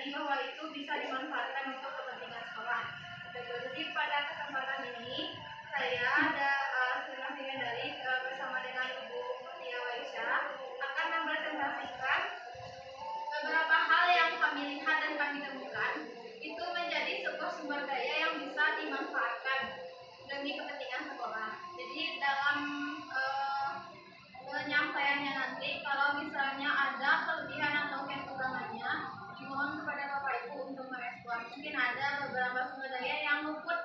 tadi bahwa itu bisa dimanfaatkan untuk kepentingan sekolah. Jadi pada kesempatan ini saya ada Sri dari bersama dengan Ibu Mutia Waisya akan mempresentasikan beberapa hal yang kami lihat dan kami temukan itu menjadi sebuah sumber daya yang bisa dimanfaatkan demi kepentingan sekolah. Jadi dalam penyampaiannya nanti kalau misalnya ada kelebihan atau kekurangannya, dimohon kepada Bapak Ibu untuk merespon. Mungkin ada beberapa sumber daya yang luput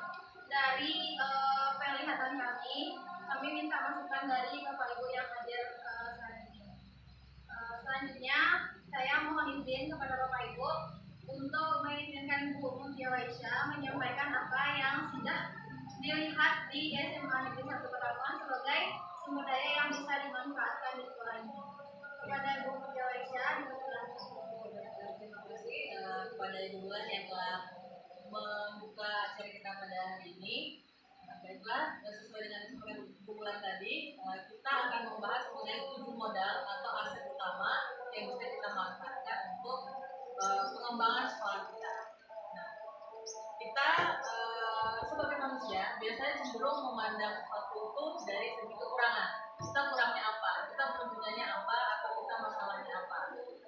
dari penglihatan kami minta masukan dari Bapak Ibu yang hadir saat ini. Selanjutnya saya mohon izin kepada Bapak Ibu untuk mengizinkan Bu Mutia Waisya menyampaikan apa yang sudah dilihat di SMA Negeri 1 Pekalongan sebagai sumber daya yang bisa dimanfaatkan di sekolah ini. Kepada Bu Mutia Waisya, dipersilakan. Terima kasih kepada Ibu Bulan yang telah membuka acara kita pada hari ini. Baiklah, sesuai dengan kesempatan Ibu Bulan tadi, kita akan membahas mengenai 7 modal atau aset utama yang bisa kita manfaatkan untuk pengembangan sekolah kita. Nah, kita sebagai manusia biasanya cenderung memandang sesuatu itu dari segi kekurangan. Kita kurangnya apa? Kita bergunanya apa? Atau kita masalahnya apa?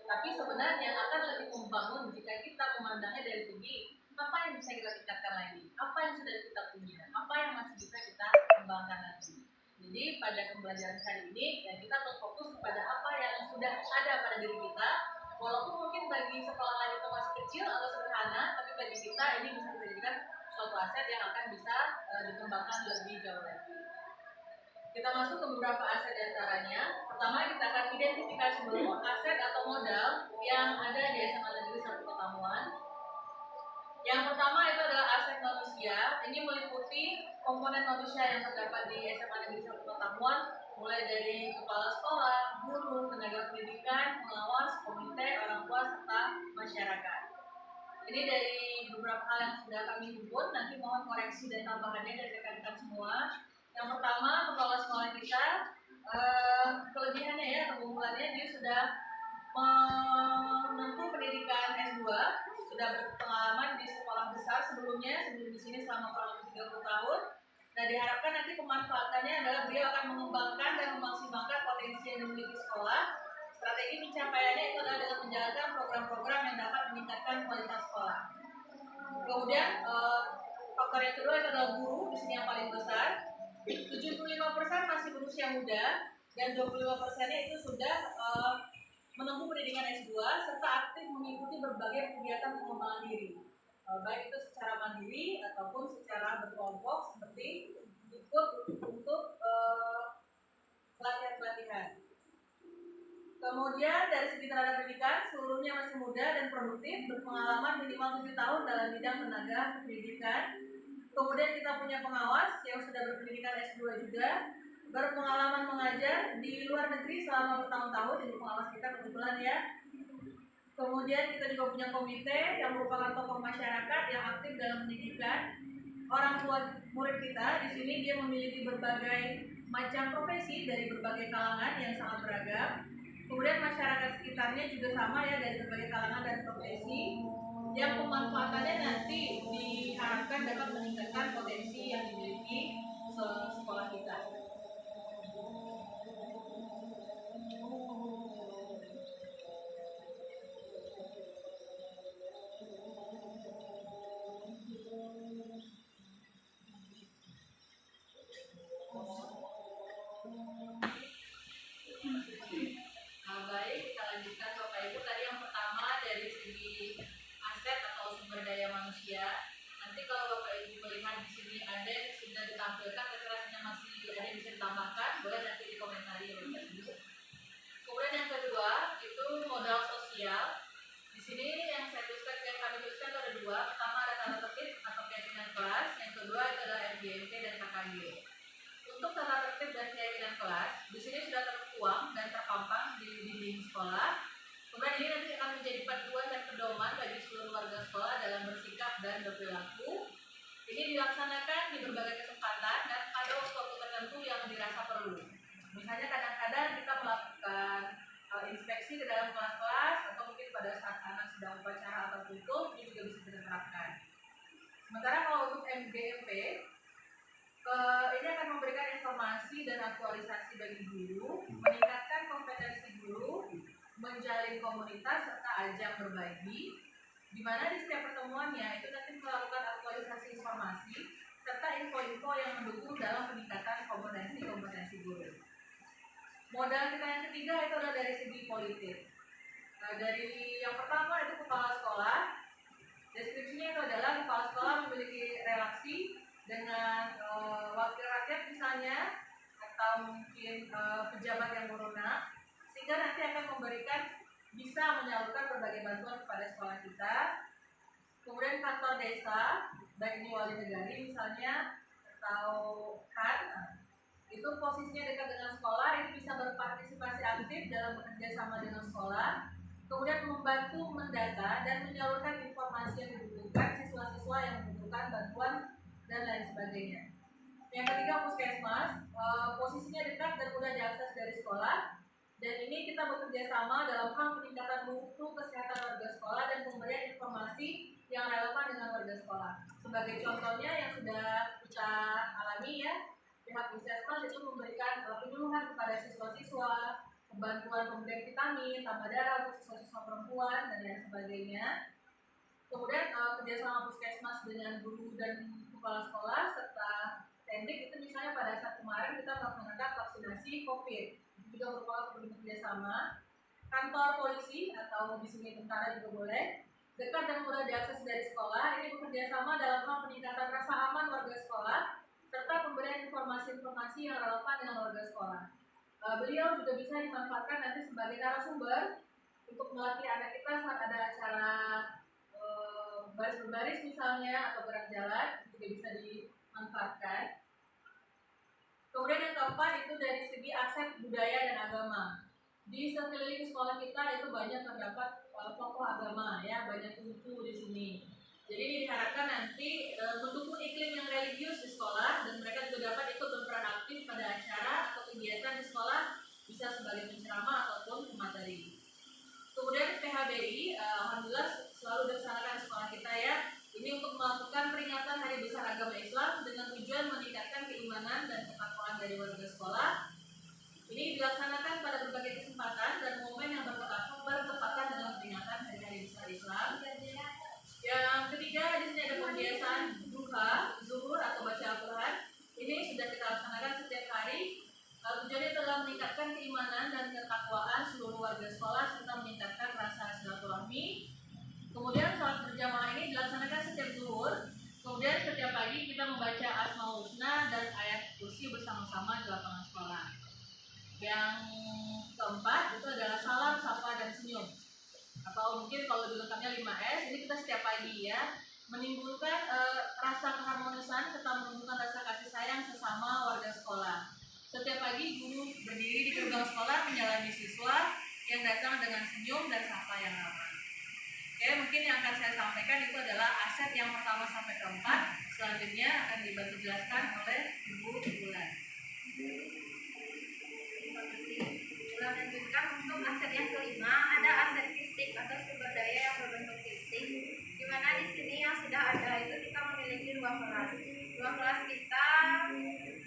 Tapi sebenarnya akan lebih membangun jika kita memandangnya dari segi apa yang bisa kita tingkatkan lagi, apa yang sudah kita punya, apa yang masih bisa kita kembangkan lagi. Jadi pada pembelajaran kali ini ya kita berfokus kepada apa yang sudah ada pada diri kita, walaupun mungkin bagi sekolah lain itu masih kecil atau sederhana, tapi bagi kita ini bisa dijadikan suatu aset yang akan bisa dikembangkan lebih jauh lagi. Kita masuk ke beberapa aset diantaranya. Pertama kita akan identifikasi dulu aset atau modal yang ada di SMA Negeri 1 Pekalongan. Yang pertama itu adalah aset manusia. Ini meliputi komponen manusia yang terdapat di SMA Negeri 1 Pekalongan, mulai dari kepala sekolah, guru, tenaga pendidikan, pengawas, komite, orang tua, serta masyarakat. Ini dari beberapa hal yang sudah kami himpun, nanti mohon koreksi dan tambahannya dari rekan-rekan semua. Yang pertama, kepala sekolah kita, kelebihannya ya, keunggulannya dia sudah menempuh pendidikan S2, sudah berpengalaman di sekolah besar sebelum di sini selama kurang lebih 30 tahun. Nah, diharapkan nanti pemanfaatannya adalah beliau akan mengembangkan dan memaksimalkan potensi yang dimiliki sekolah. Strategi pencapaiannya itu adalah dengan menjalankan program-program yang dapat meningkatkan kualitas sekolah. Kemudian faktor yang kedua itu adalah guru, di sini yang paling besar. 75% masih berusia muda dan 25%-nya itu sudah menempuh pendidikan S2 serta aktif mengikuti berbagai kegiatan pengembangan diri, baik itu secara mandiri ataupun secara berkelompok seperti ikut untuk pelatihan-pelatihan. Kemudian dari segi tenaga pendidikan seluruhnya masih muda dan produktif, berpengalaman minimal 7 tahun dalam bidang tenaga pendidikan. Kemudian kita punya pengawas yang sudah berpendidikan S2 juga, berpengalaman mengajar di luar negeri selama bertahun-tahun, jadi pengawas kita kebetulan ya. Kemudian kita juga punya komite yang merupakan tokoh masyarakat yang aktif dalam pendidikan. Orang tua murid kita di sini dia memiliki berbagai macam profesi dari berbagai kalangan yang sangat beragam. Kemudian masyarakat sekitarnya juga sama ya, dari berbagai kalangan dan profesi, yang pemanfaatannya nanti diharapkan dapat meningkatkan potensi yang dimiliki sekolah kita. Baik, kita lanjutkan Bapak Ibu. Tadi yang pertama dari segi aset atau sumber daya manusia. Nanti kalau Bapak Ibu melihat di sini ada yang sudah ditampilkan, kira-kiranya masih ada yang bisa ditambahkan, boleh nanti dikomentari ya Bapak Ibu. Kemudian yang kedua itu modal sosial. Di sini yang saya tuliskan, yang kami tuliskan itu ada dua. Pertama ada tata tertib atau keyakinan kelas. Yang kedua adalah RGMT dan KKG. Untuk tata tertib dan keyakinan kelas, di sini sudah tertuang dan terpampang di dinding sekolah. Kemudian ini nanti akan menjadi panduan dan pedoman bagi seluruh warga sekolah dalam bersikap dan berperilaku. Ini dilaksanakan di berbagai kesempatan dan pada waktu tertentu yang dirasa perlu. Misalnya kadang-kadang kita melakukan inspeksi ke dalam kelas-kelas, atau mungkin pada saat anak sedang upacara atau itu juga bisa kita terapkan. Sementara kalau untuk MGMP ini akan memberikan informasi dan aktualisasi bagi guru, meningkatkan kompetensi guru, menjalin komunitas serta ajang berbagi, di mana di setiap pertemuannya itu nanti melakukan aktualisasi informasi serta info-info yang mendukung dalam peningkatan kompetensi guru. Modal kita yang ketiga itu adalah dari segi politik. Dari yang pertama itu kepala sekolah. Deskripsinya itu adalah kepala sekolah memiliki relasi dengan wakil rakyat misalnya, atau mungkin pejabat yang berwenang, sehingga nanti akan bisa menyalurkan berbagai bantuan kepada sekolah kita. Kemudian kantor desa, baik ini wali negari misalnya atau kan, itu posisinya dekat dengan sekolah, itu bisa berpartisipasi aktif dalam bekerja sama dengan sekolah. Kemudian membantu mendata dan menyalurkan informasi yang dibutuhkan siswa-siswa yang membutuhkan bantuan dan lain sebagainya. Yang ketiga, puskesmas, posisinya dekat dan mudah diakses dari sekolah. Dan ini kita bekerja sama dalam hal peningkatan mutu kesehatan warga sekolah dan pemberian informasi yang relevan dengan warga sekolah. Sebagai contohnya yang sudah kita alami ya, pihak puskesmas itu memberikan penyuluhan kepada siswa-siswa, bantuan pemberian vitamin, tambah darah untuk siswa-siswa perempuan dan lain sebagainya. Kemudian kerjasama puskesmas dengan guru dan kepala sekolah serta tendik itu misalnya pada saat kemarin kita melaksanakan vaksinasi COVID, itu juga merupakan kerjasama. Kantor polisi atau di sini tentara juga boleh, dekat dan mudah diakses dari sekolah. Ini bekerja sama dalam hal peningkatan rasa aman warga sekolah serta pemberian informasi-informasi yang relevan dengan warga sekolah. Beliau juga bisa dimanfaatkan nanti sebagai narasumber untuk melatih anak kita saat ada acara baris berbaris misalnya atau gerak jalan, juga bisa dimanfaatkan. Kemudian yang keempat itu dari segi aset budaya dan agama. Di sekeliling sekolah kita itu banyak terdapat tokoh agama ya, banyak buku di sini. Jadi ini diharapkan nanti mendukung iklim yang religius di sekolah dan mereka juga dapat ikut berperan aktif pada acara atau kegiatan di sekolah, bisa sebagai penceramah ataupun pemateri. Kemudian PHBI, alhamdulillah selalu dilaksanakan di sekolah kita ya. Ini untuk melakukan peringatan Hari Besar Agama Islam dengan tujuan meningkatkan keimanan dan ketakwaan dari warga sekolah. Ini dilaksanakan pada berbagai kesempatan dan momen yang bertepatan dengan peringatan Hari Besar Islam. Yang ketiga, di sini ada kebiasaan duha, zuhur atau baca Al-Quran. Ini sudah kita laksanakan setiap hari. Tujuannya adalah meningkatkan keimanan dan ketakwaan seluruh warga sekolah serta meningkatkan rasa silaturahmi. Kemudian sholat berjamaah ini dilaksanakan setiap zuhur. Kemudian setiap pagi kita membaca Asmaul Husna dan ayat kursi bersama-sama di lapangan sekolah. Yang keempat itu adalah salam, sapa, dan senyum. Atau mungkin kalau dilengkapnya 5S, ini kita setiap pagi ya, menimbulkan rasa keharmonisan serta menumbuhkan rasa kasih sayang sesama warga sekolah. Setiap pagi guru berdiri di gerbang sekolah menyalami siswa yang datang dengan senyum dan sapa yang ramah. Oke, mungkin yang akan saya sampaikan itu adalah aset yang pertama sampai keempat. Selanjutnya akan dibantu jelaskan oleh Ibu Bulan. Terima kasih. Bulan lanjutkan untuk aset yang kelima, ada aset fisik atau sumber daya yang berbentuk fisik. Di mana di sini yang sudah ada itu kita memiliki ruang kelas. Ruang kelas kita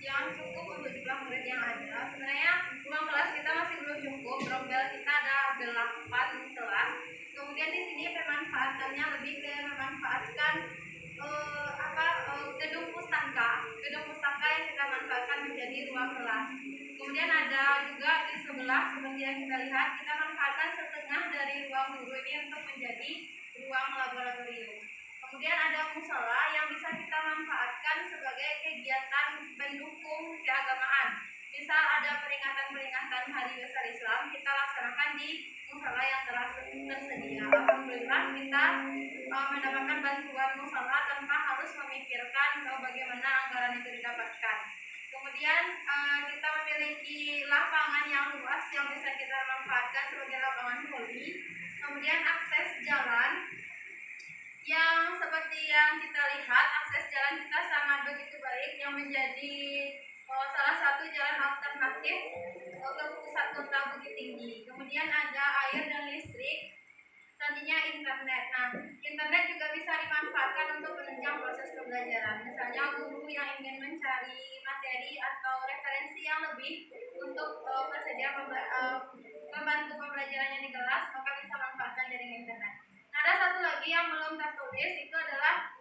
yang cukup untuk jumlah murid yang ada. Sebenarnya ruang kelas kita masih belum cukup. Rombel kita ada 8 kelas. Kemudian di sini pemanfaatannya lebih ke memanfaatkan gedung pustaka. Gedung pustaka yang kita manfaatkan menjadi ruang kelas. Kemudian ada juga di sebelah seperti yang kita lihat, kita manfaatkan setengah dari ruang guru ini untuk menjadi ruang laboratorium. Kemudian ada musola yang bisa kita manfaatkan sebagai kegiatan pendukung keagamaan. Misal ada peringatan-peringatan Hari Besar Islam, kita laksanakan di musola yang tersedia. Alhamdulillah kita mendapatkan bantuan musola tanpa harus memikirkan bagaimana anggaran itu didapatkan. Kemudian kita memiliki lapangan yang luas yang bisa kita manfaatkan sebagai lapangan voli. Kemudian akses jalan yang seperti yang kita lihat, akses jalan kita sangat begitu baik, yang menjadi salah satu jalan alternatif ke pusat kota Bukit Tinggi. Kemudian ada air dan listrik selanjutnya internet. Nah, internet juga bisa dimanfaatkan untuk menunjang proses pembelajaran. Misalnya guru yang ingin mencari materi atau referensi yang lebih untuk membantu pembelajarannya di kelas, maka bisa manfaatkan jaringan internet. Nah, ada satu lagi yang belum tertulis, itu adalah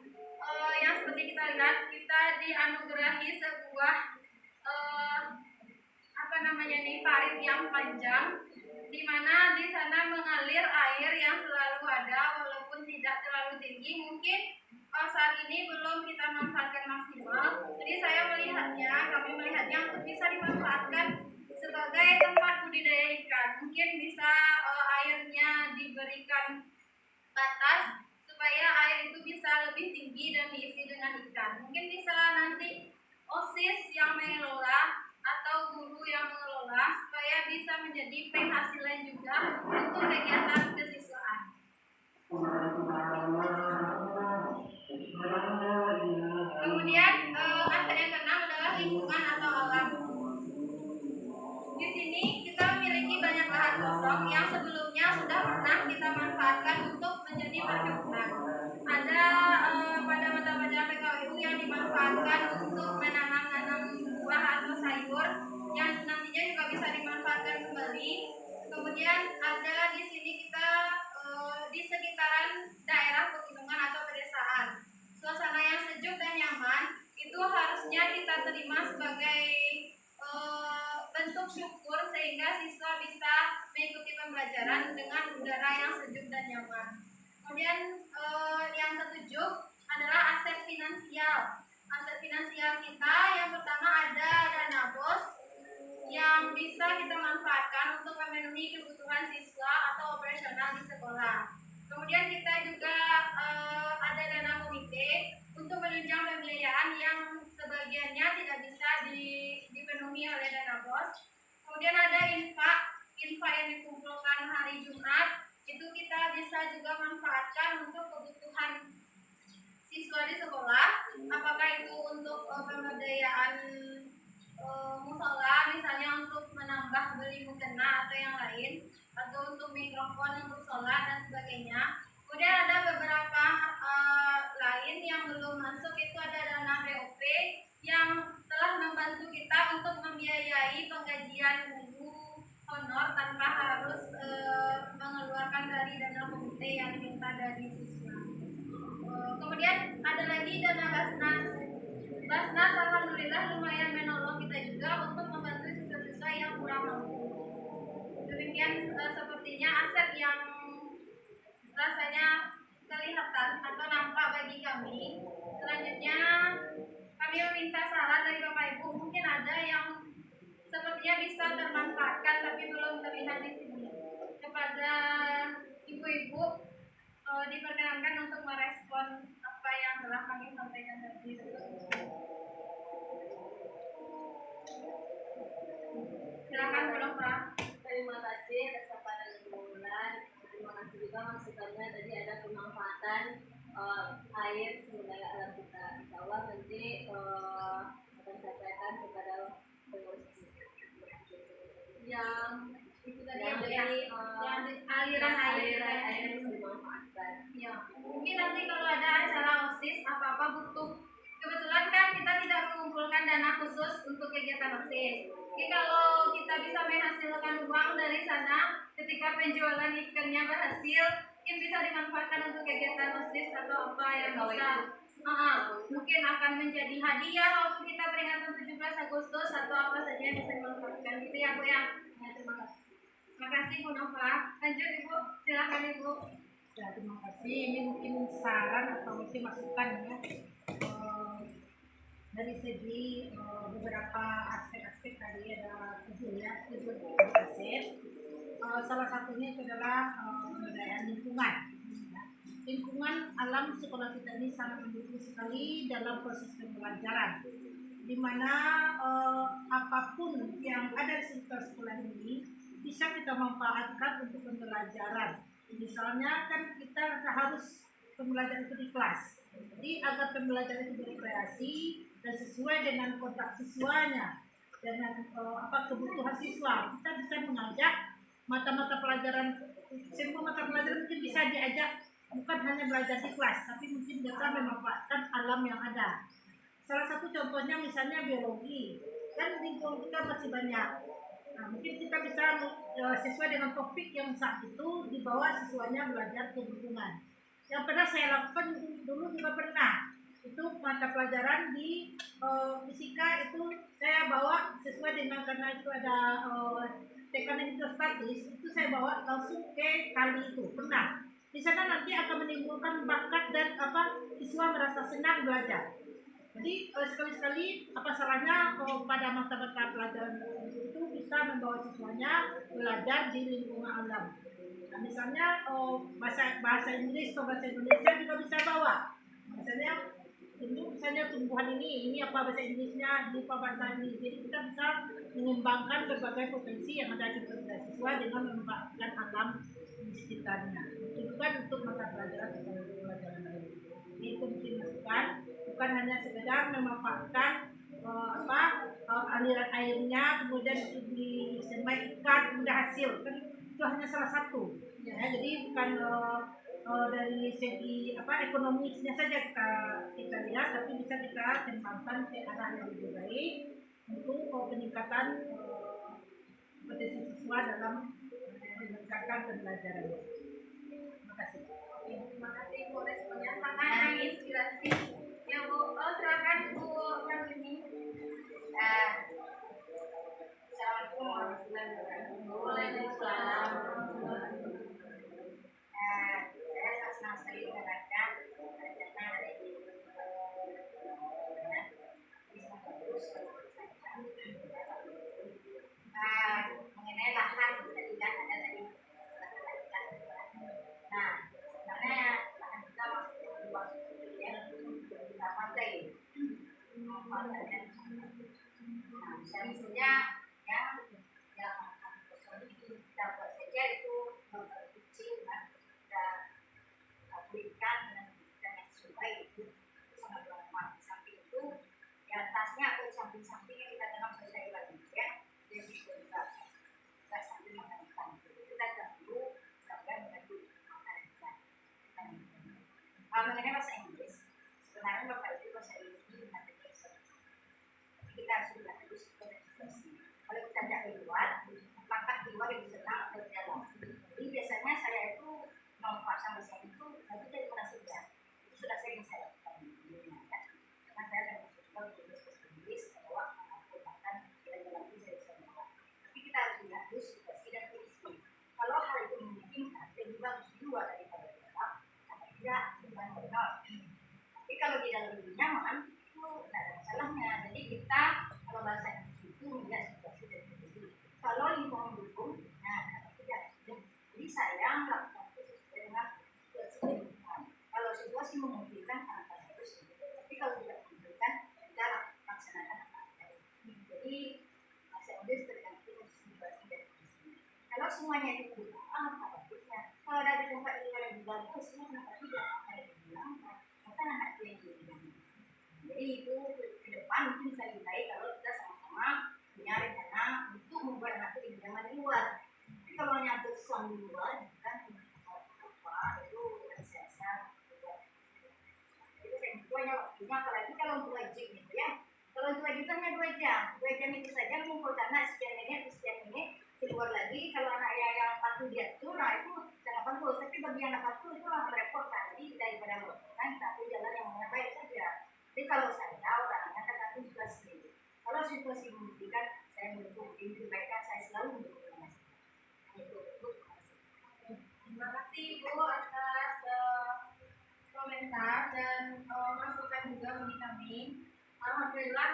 yang seperti kita lihat, kita dianugerahi sebuah parit yang panjang, di mana di sana mengalir air yang selalu ada walaupun tidak terlalu tinggi. Mungkin saat ini belum kita manfaatkan maksimal. Jadi kami melihatnya untuk bisa dimanfaatkan sebagai tempat budidaya ikan. Mungkin bisa airnya diberikan batas supaya air itu bisa lebih tinggi dan diisi dengan ikan. Mungkin bisa nanti OSIS yang mengelola atau guru yang mengelola supaya bisa menjadi penghasilan juga untuk kegiatan kesiswaan. Kemudian aspek yang keenam adalah lingkungan atau alam. Di sini kita memiliki banyak lahan kosong yang sebelumnya sudah pernah kita manfaatkan untuk menjadi perkebunan. Ada pada mata pelajaran PKWU yang dimanfaatkan untuk menanam buah atau sayur yang nantinya juga bisa dimanfaatkan kembali. Kemudian ada di sini kita di sekitaran daerah pegunungan atau pedesaan. Suasana yang sejuk dan nyaman itu harusnya kita terima sebagai bentuk syukur sehingga siswa bisa mengikuti pembelajaran dengan udara yang sejuk dan nyaman. Kemudian yang ketujuh adalah aset finansial. Aset finansial kita yang pertama ada dana BOS yang bisa kita manfaatkan untuk memenuhi kebutuhan siswa atau operasional di sekolah. Kemudian kita juga ada dana komite untuk menunjang pembiayaan yang sebagiannya tidak bisa dipenuhi oleh dana BOS. Kemudian ada infak yang dikumpulkan hari Jumat, itu kita bisa juga manfaatkan untuk kebutuhan siswa di sekolah, apakah itu untuk pemberdayaan musola, misalnya untuk menambah beli mukena atau yang lain, atau untuk mikrofon untuk sholat dan sebagainya. Kemudian ada beberapa lain yang belum masuk, itu ada dana BOP yang telah membantu kita untuk membiayai penggajian guru honor tanpa harus mengeluarkan dari dana komite yang diminta dari siswa. Kemudian ada lagi dana Basnas. Basnas alhamdulillah lumayan menolong kita juga untuk membantu siswa-siswa yang kurang mampu. Demikian sepertinya aset yang rasanya kelihatan atau nampak bagi kami. Selanjutnya kami meminta saran dari Bapak Ibu, mungkin ada yang sepertinya bisa termanfaatkan tapi belum terlihat di sini. Kepada ibu-ibu diperkenankan untuk merespon apa yang telah kami sampaikan tadi. Silakan Bu Nova. Terima kasih atas paparan Ibu Wulan. Terima kasih juga masukannya tadi ada pemanfaatan air sumber daya alam kita. Insya Allah nanti akan sampaikan kepada pengurus yang Itu tadi yang aliran air yang dimanfaatkan. Ya, mungkin nanti kalau ada acara OSIS apa-apa butuh. Kebetulan kan kita tidak mengumpulkan dana khusus untuk kegiatan OSIS. Jadi kalau kita bisa menghasilkan uang dari sana ketika penjualan ikannya berhasil, mungkin bisa dimanfaatkan untuk kegiatan OSIS atau apa yang bisa mungkin akan menjadi hadiah waktu kita peringatan 17 Agustus atau apa saja yang bisa dimanfaatkan. Gitu ya Bu ya. Terima kasih. Terima kasih Bu Nova. Lanjut Ibu, silakan Ibu. Ya, terima kasih. Ini mungkin saran atau mungkin masukan ya dari segi beberapa aspek-aspek tadi ada tujuh aset. Salah satunya itu adalah pemberdayaan lingkungan. Lingkungan alam sekolah kita ini sangat mendukung sekali dalam proses pembelajaran, di mana apapun yang ada di sekitar sekolah ini bisa kita manfaatkan untuk pembelajaran. Misalnya kan kita harus pembelajaran itu di kelas, jadi agar pembelajaran itu berkreasi dan sesuai dengan kotak siswanya, dengan kebutuhan siswa, kita bisa mengajak mata-mata pelajaran semua mata pelajaran mungkin bisa diajak, bukan hanya belajar di kelas, tapi mungkin bisa memanfaatkan alam yang ada. Salah satu contohnya misalnya biologi, kan lingkungan kita masih banyak. Nah, mungkin kita bisa sesuai dengan topik yang saat itu dibawa siswanya belajar ke lingkungan. Yang pernah saya lakukan dulu juga pernah, itu mata pelajaran di fisika itu saya bawa sesuai dengan, karena itu ada tekanan hidrostatis, itu saya bawa langsung ke kali itu pernah. Di sana nanti akan menimbulkan bakat dan siswa merasa senang belajar. Jadi sekali-sekali apa salahnya pada mata-mata pelajaran itu bisa membawa siswanya belajar di lingkungan alam. Nah, misalnya bahasa Inggris atau bahasa Indonesia juga bisa bawa. Misalnya tumbuhan ini apa bahasa Inggrisnya, di bahasa Inggris. Jadi kita bisa mengembangkan berbagai potensi yang ada di siswa dengan memanfaatkan alam di sekitarnya. Itu kan untuk mata pelajaran lain. Itu mungkin masukan, bukan hanya sekedar memanfaatkan aliran airnya, kemudian disemai ikan, kemudian hasil, kan itu hanya salah satu. Ya, jadi bukan dari segi ekonomisnya saja kita lihat, tapi bisa kita kembangkan ke arah yang lebih baik untuk peningkatan potensi siswa dalam meningkatkan pembelajaran. Terima kasih. Terima kasih Bu, responnya sangat menginspirasi. Ya Bu, silakan Bu yang ini. Assalamualaikum warahmatullahi wabarakatuh. Waalaikumsalam. Saya sangat senang sekali mendengarkan karena ada di mengenai lahan tadi kan ada tadi. Nah, sebenarnya lahan kita maksudnya luas ya, kita pantai. Nah, misalnya ya kita buat saja itu kecil kan, kita berikan dengan yang sesuai, itu sangat bermanfaat. Di samping itu di atasnya atau di samping-sampingnya kita tanam sesuai lagi ya, jadi juga kita sambil makan ikan, kita perlu sambil mengaduk makan ikan. Mengenai bahasa Inggris, sebenarnya Bapak Ibu bahasa Inggris ini kita harus belajar dulu situasi. Kalau kita tidak di luar, apakah di luar lebih senang atau di dalam? Jadi biasanya saya itu memanfaatkan bahasa itu, tapi dari mana saja itu sudah sering saya lakukan. Karena saya akan mencoba untuk bahasa Inggris bahwa menggunakan jalan-jalan itu saya bisa bawa. Tapi kita harus lihat dulu situasi dan kondisi. Kalau hal itu memungkinkan, lebih bagus di luar daripada di dalam, karena tidak bukan benar. Tapi kalau di dalam lebih nyaman, itu tidak ada masalahnya. Jadi kita kalau bahasa itu melihat situasi dan kondisi. Kalau lingkungan mendukung, nah tidak. Jadi saya melakukan itu sesuai dengan situasi lingkungan. Kalau situasi memungkinkan, akan harus. Tapi kalau tidak memungkinkan, kita laksanakan apa adanya. Jadi bahasa Inggris tergantung situasi dan kondisi. Kalau semuanya itu kurang, apa bagusnya? Kalau ada tempat yang lebih bagus, kenapa tidak? Ada yang bilang, maka anak itu yang dibilang. Jadi itu ke depan mungkin bisa lebih baik kalau kita sama-sama punya rencana untuk membuat anak itu lebih nyaman di luar. Tapi kalau hanya untuk suam di luar, kan apa itu biasa. Jadi saya butuhnya waktunya, apalagi kalau untuk wajib gitu ya. Kalau untuk wajib kan hanya 2 jam itu saja mengumpulkan anak sekian ini di luar lagi. Kalau anak yang patuh diatur, nah itu sangat bagus. Tapi bagi anak patuh itu lah merepotkan. Jadi daripada merepotkan, tapi jalan yang baik saja. Jadi kalau saya orangnya tergantung situasi. Kalau situasi memungkinkan, saya mendukung. Ini kebaikan saya selalu mendukung. Terima kasih Bu atas komentar dan masukan juga bagi kami. Alhamdulillah,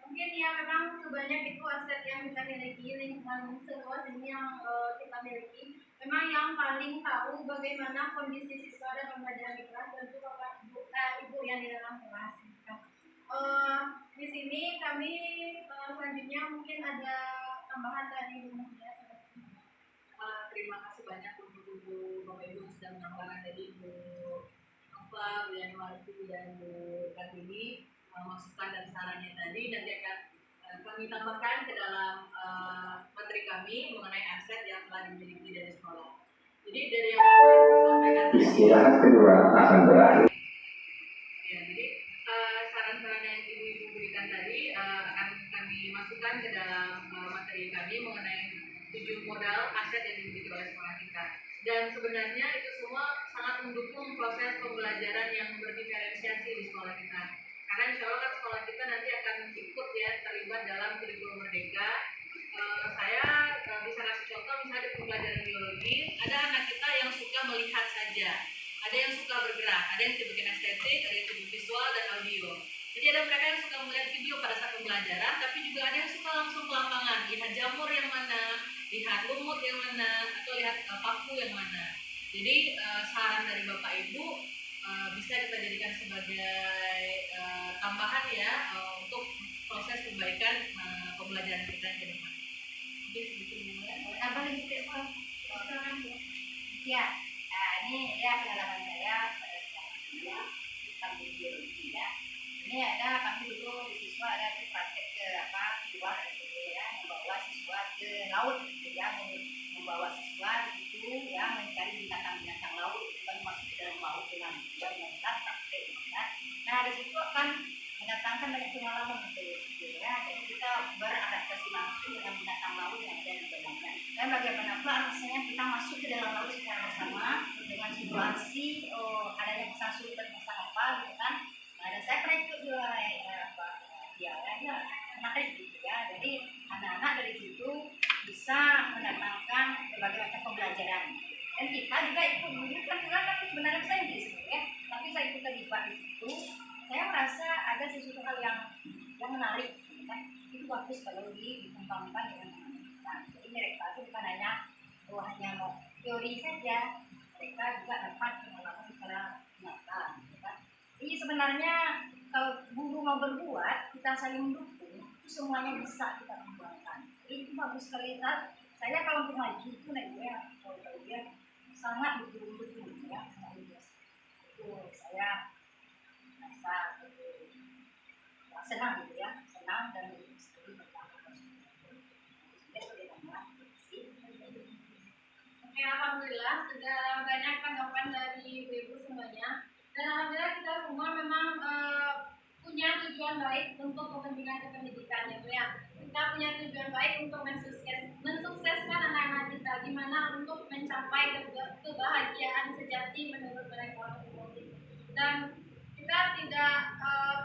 mungkin ya memang sebanyak itu aset yang kita miliki, lingkungan seluas ini yang kita miliki. Memang yang paling tahu bagaimana kondisi siswa dan pembelajaran di kelas, tentu Bapak Ibu yang di dalam kelas. Di sini kami selanjutnya mungkin ada tambahan dari Bu Mutia. Terima kasih banyak untuk Ibu Bapak Ibu yang sudah menyampaikan tadi Bu Nova, Bu Yanwarti dan Bu Kartini masukan dan sarannya tadi, dan akan kami tambahkan ke dalam materi kami mengenai aset yang telah dimiliki dari sekolah. Jadi dari yang Bapak Ibu sampaikan tadi, Istirahat kedua akan berakhir. ya, jadi saran-saran yang ibu-ibu berikan tadi akan kami masukkan ke dalam materi kami mengenai 7 modal aset yang dimiliki oleh sekolah kita. Dan sebenarnya itu semua sangat mendukung proses pembelajaran yang berdiferensiasi di sekolah kita. Karena insya Allah kan sekolah kita nanti akan ikut ya terlibat dalam kurikulum merdeka. Saya bisa kasih contoh misalnya di pembelajaran biologi, ada anak kita yang suka melihat saja, ada yang suka bergerak, ada yang bikin estetik, ada yang bikin visual dan audio. Jadi ada mereka yang suka melihat video pada saat pembelajaran, tapi juga ada yang suka langsung ke lapangan, lihat jamur yang mana, lihat lumut yang mana, atau lihat paku yang mana. Jadi saran dari Bapak Ibu bisa kita jadikan sebagai tambahan ya untuk proses perbaikan pembelajaran kita ke depan. Jadi sebetulnya Apa lagi sih Pak? Ya, nah ini ya pengalaman saya pada saat kuliah tentang biologi ya. Ini ada kami dulu di siswa ada di praktek ke keluar gitu ya, membawa siswa ke laut gitu ya, membawa siswa di situ ya mencari binatang-binatang laut, bukan masuk ke dalam laut dengan tujuan mental praktek ya. Nah di situ akan mendatangkan banyak pengalaman gitu ya. Jadi kita beradaptasi langsung dengan binatang laut yang ada di dalamnya. Dan bagaimanapun rasanya kita masuk ke dalam laut secara bersama dengan situasi adanya pesan sulit dan pesan apa gitu kan. Nah, dan saya pernah ikut juga ya menarik gitu ya. Jadi anak-anak dari situ bisa mendatangkan berbagai macam pembelajaran. Dan kita juga ikut dulu kan juga kan sebenarnya saya Inggris ya. Tapi saya ikut terlibat di situ. Saya merasa ada sesuatu hal yang menarik kan. Itu bagus kalau dikembangkan dengan anak-anak. Jadi mereka itu bukan hanya mau teori saja, mereka juga dapat pengalaman secara nyata kan. Jadi sebenarnya kalau guru mau berbuat, kita saling mendukung, itu semuanya bisa kita kembangkan. Jadi itu bagus sekali kan. Saya kalau untuk maju itu kalau dia sangat betul-betul ya, sangat biasa. Itu saya merasa senang gitu ya, senang dan sekali bertambah. Oke, alhamdulillah sudah banyak tanggapan dari ibu-ibu semuanya. Dan alhamdulillah kita semua memang punya tujuan baik untuk kepentingan pendidikan ya. Kita punya tujuan baik untuk mensukseskan anak-anak kita, gimana untuk mencapai kebahagiaan sejati menurut mereka masing-masing. Dan kita tidak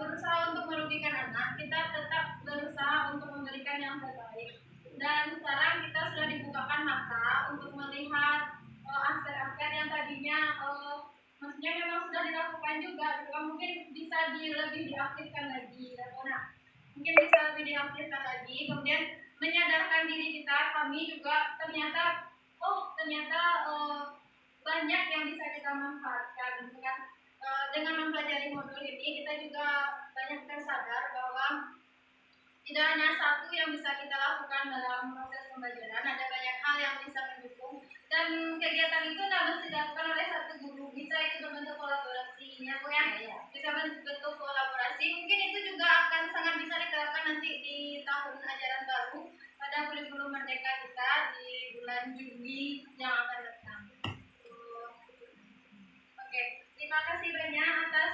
berusaha untuk merugikan anak, kita tetap berusaha untuk memberikan yang terbaik. Dan sekarang kita sudah dibukakan mata untuk melihat aspek-aspek yang tadinya maksudnya memang sudah dilakukan juga, mungkin bisa lebih diaktifkan lagi. Nah, mungkin bisa lebih diaktifkan lagi, kemudian menyadarkan diri kita, kami juga ternyata banyak yang bisa kita manfaatkan kan. Dengan mempelajari modul ini kita juga banyak tersadar bahwa tidak hanya satu yang bisa kita lakukan dalam proses pembelajaran, ada banyak hal yang bisa mendukung. Dan kegiatan itu tidak mesti dilakukan oleh satu guru, bisa itu berbentuk kolaborasinya Bu ya. Bisa bentuk kolaborasi, mungkin itu juga akan sangat bisa diterapkan nanti di tahun ajaran baru pada kurikulum merdeka kita di bulan Juli yang akan datang. Oke, terima kasih banyak atas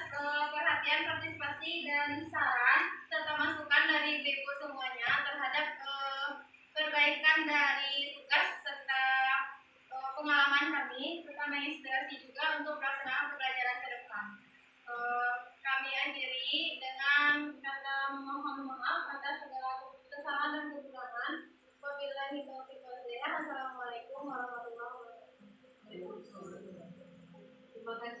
perhatian, partisipasi dan saran serta masukan dari ibu semuanya terhadap perbaikan dari tugas serta pengalaman kami, serta menginspirasi juga untuk pelaksanaan pembelajaran ke depan. Kami akhiri dengan kata mohon maaf atas segala kesalahan dan kekurangan. Wabillahi taufiq wal hidayah. Wassalamualaikum warahmatullahi wabarakatuh. terima kasih.